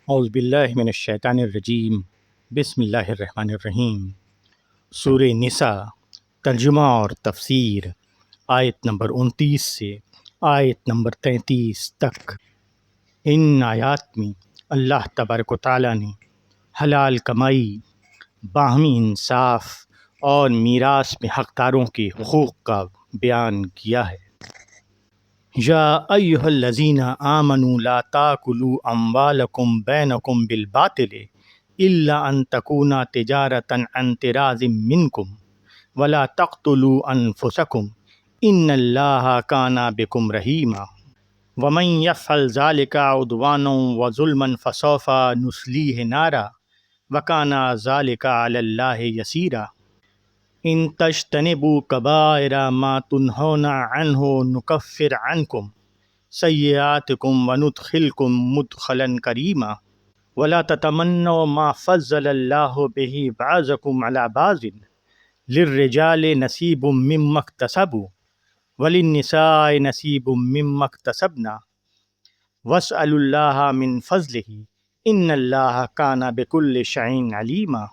اعوذ باللہ من الشیطان الرجیم، بسم اللہ الرحمن الرحیم۔ سورہ نساء، ترجمہ اور تفسیر، آیت نمبر 29 سے آیت نمبر 33 تک۔ ان آیات میں اللہ تبارک و تعالیٰ نے حلال کمائی، باہمی انصاف اور میراث میں حقداروں کے حقوق کا بیان کیا ہے۔ یا ایھا الذین آمنوا لا تاکلوا اموالکم بینکم بالباطل الا ان تکون تجارۃ عن تراض منکم ولا تقتلوا انفسکم ان اللہ کان بکم رحیما ومن یفعل ذلک عدوانا وظلما فسوف نصلیہ نارا وکان ذلک علی اللہ یسیرا ان تجتنبوا کبائر ما تنہون عنہ نکفر عنکم سیئاتکم وندخلکم مدخلا کریما ولا تتمنوا ما فضل اللہ بہ بعضکم علی بعض للرجال نصیب مما اکتسبوا وللنساء نصیب مما اکتسبن واسألوا اللہ من فضلہ ان اللہ کان بکل شیء علیما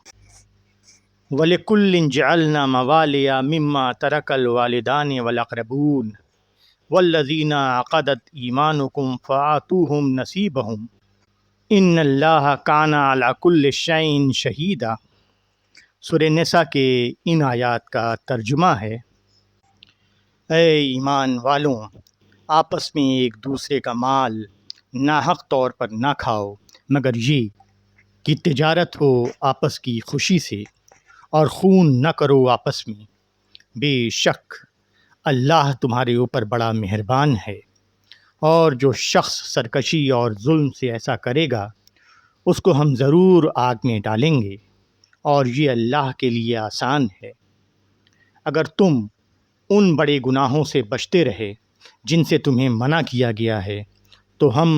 وَلِكُلٍّ جَعَلْنَا مَوَالِيَ مِمَّا تَرَكَ الْوَالِدَانِ وَالْأَقْرَبُونَ وَالَّذِينَ عَقَدَتْ أَيْمَانُكُمْ فَآتُوهُمْ نَصِيبَهُمْ إِنَّ اللَّهَ كَانَ عَلَى كُلِّ شَيْءٍ شَهِيدًا۔ سورہ نساء کے ان آیات کا ترجمہ ہے: اے ایمان والوں، آپس میں ایک دوسرے کا مال ناحق طور پر نہ کھاؤ مگر یہ کہ تجارت ہو آپس کی خوشی سے، اور خون نہ کرو آپس میں، بے شک اللہ تمہارے اوپر بڑا مہربان ہے۔ اور جو شخص سرکشی اور ظلم سے ایسا کرے گا اس کو ہم ضرور آگ میں ڈالیں گے، اور یہ اللہ کے لیے آسان ہے۔ اگر تم ان بڑے گناہوں سے بچتے رہے جن سے تمہیں منع کیا گیا ہے تو ہم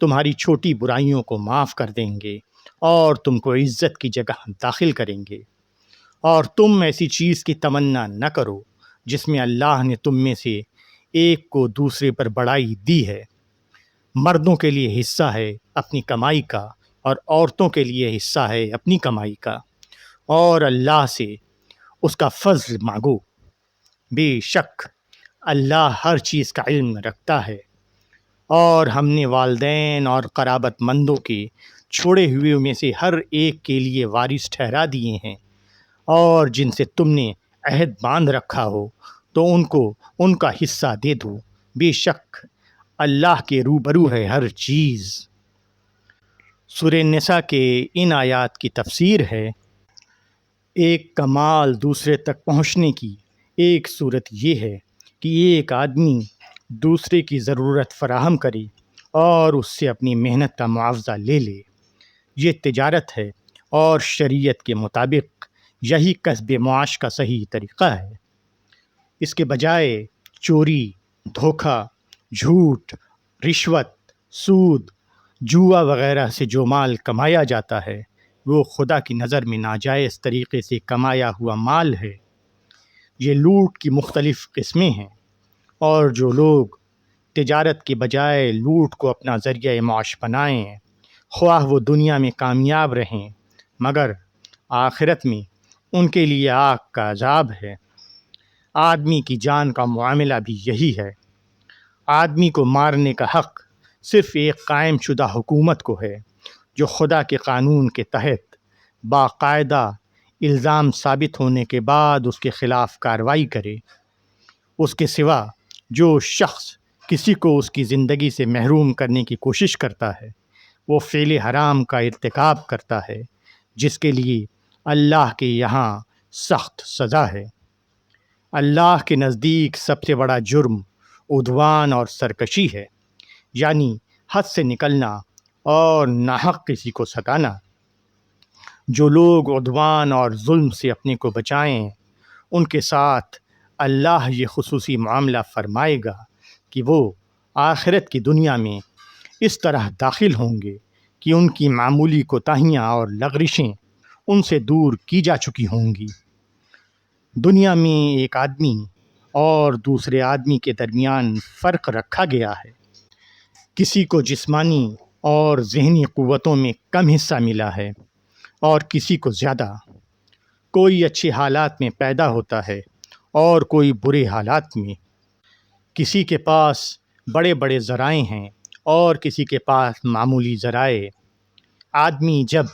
تمہاری چھوٹی برائیوں کو معاف کر دیں گے اور تم کو عزت کی جگہ داخل کریں گے۔ اور تم ایسی چیز کی تمنا نہ کرو جس میں اللہ نے تم میں سے ایک کو دوسرے پر بڑائی دی ہے۔ مردوں کے لیے حصہ ہے اپنی کمائی کا اور عورتوں کے لیے حصہ ہے اپنی کمائی کا، اور اللہ سے اس کا فضل مانگو، بے شک اللہ ہر چیز کا علم رکھتا ہے۔ اور ہم نے والدین اور قرابت مندوں کے چھوڑے ہوئے میں سے ہر ایک کے لیے وارث ٹھہرا دیے ہیں، اور جن سے تم نے عہد باندھ رکھا ہو تو ان کو ان کا حصہ دے دو، بے شک اللہ کے روبرو ہے ہر چیز۔ سورہ نساء کے ان آیات کی تفسیر ہے: ایک کا مال دوسرے تک پہنچنے کی ایک صورت یہ ہے کہ ایک آدمی دوسرے کی ضرورت فراہم کرے اور اس سے اپنی محنت کا معاوضہ لے لے۔ یہ تجارت ہے، اور شریعت کے مطابق یہی کسب معاش کا صحیح طریقہ ہے۔ اس کے بجائے چوری، دھوکہ، جھوٹ، رشوت، سود، جوا وغیرہ سے جو مال کمایا جاتا ہے وہ خدا کی نظر میں ناجائز طریقے سے کمایا ہوا مال ہے۔ یہ لوٹ کی مختلف قسمیں ہیں، اور جو لوگ تجارت کے بجائے لوٹ کو اپنا ذریعہ معاش بنائیں، خواہ وہ دنیا میں کامیاب رہیں مگر آخرت میں ان کے لیے آگ کا عذاب ہے۔ آدمی کی جان کا معاملہ بھی یہی ہے۔ آدمی کو مارنے کا حق صرف ایک قائم شدہ حکومت کو ہے جو خدا کے قانون کے تحت باقاعدہ الزام ثابت ہونے کے بعد اس کے خلاف کارروائی کرے۔ اس کے سوا جو شخص کسی کو اس کی زندگی سے محروم کرنے کی کوشش کرتا ہے وہ فعل حرام کا ارتکاب کرتا ہے، جس کے لیے اللہ کے یہاں سخت سزا ہے۔ اللہ کے نزدیک سب سے بڑا جرم عدوان اور سرکشی ہے، یعنی حد سے نکلنا اور ناحق کسی کو ستانا۔ جو لوگ عدوان اور ظلم سے اپنے کو بچائیں ان کے ساتھ اللہ یہ خصوصی معاملہ فرمائے گا کہ وہ آخرت کی دنیا میں اس طرح داخل ہوں گے کہ ان کی معمولی کوتاہیاں اور لغزشیں ان سے دور کی جا چکی ہوں گی۔ دنیا میں ایک آدمی اور دوسرے آدمی کے درمیان فرق رکھا گیا ہے۔ کسی کو جسمانی اور ذہنی قوتوں میں کم حصہ ملا ہے اور کسی کو زیادہ۔ کوئی اچھے حالات میں پیدا ہوتا ہے اور کوئی برے حالات میں۔ کسی کے پاس بڑے بڑے ذرائع ہیں اور کسی کے پاس معمولی ذرائع۔ آدمی جب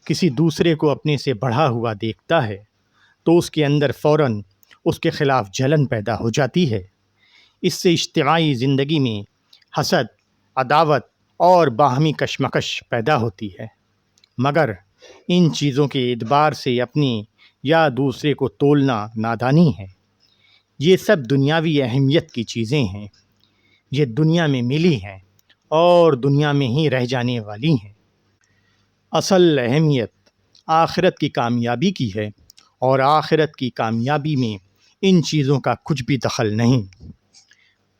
کسی دوسرے کو اپنے سے بڑھا ہوا دیکھتا ہے تو اس کے اندر فوراً اس کے خلاف جلن پیدا ہو جاتی ہے۔ اس سے اجتماعی زندگی میں حسد، عداوت اور باہمی کشمکش پیدا ہوتی ہے۔ مگر ان چیزوں کے اعتبار سے اپنی یا دوسرے کو تولنا نادانی ہے۔ یہ سب دنیاوی اہمیت کی چیزیں ہیں۔ یہ دنیا میں ملی ہیں اور دنیا میں ہی رہ جانے والی ہیں۔ اصل اہمیت آخرت کی کامیابی کی ہے اور آخرت کی کامیابی میں ان چیزوں کا کچھ بھی دخل نہیں۔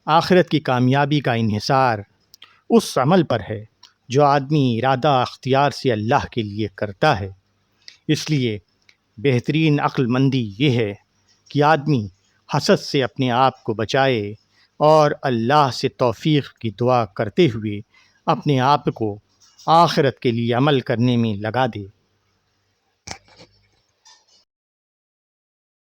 آخرت کی کامیابی کا انحصار اس عمل پر ہے جو آدمی ارادہ اختیار سے اللہ کے لیے کرتا ہے۔ اس لیے بہترین عقل مندی یہ ہے کہ آدمی حسد سے اپنے آپ کو بچائے اور اللہ سے توفیق کی دعا کرتے ہوئے اپنے آپ کو آخرت کے لیے عمل کرنے میں لگا دے۔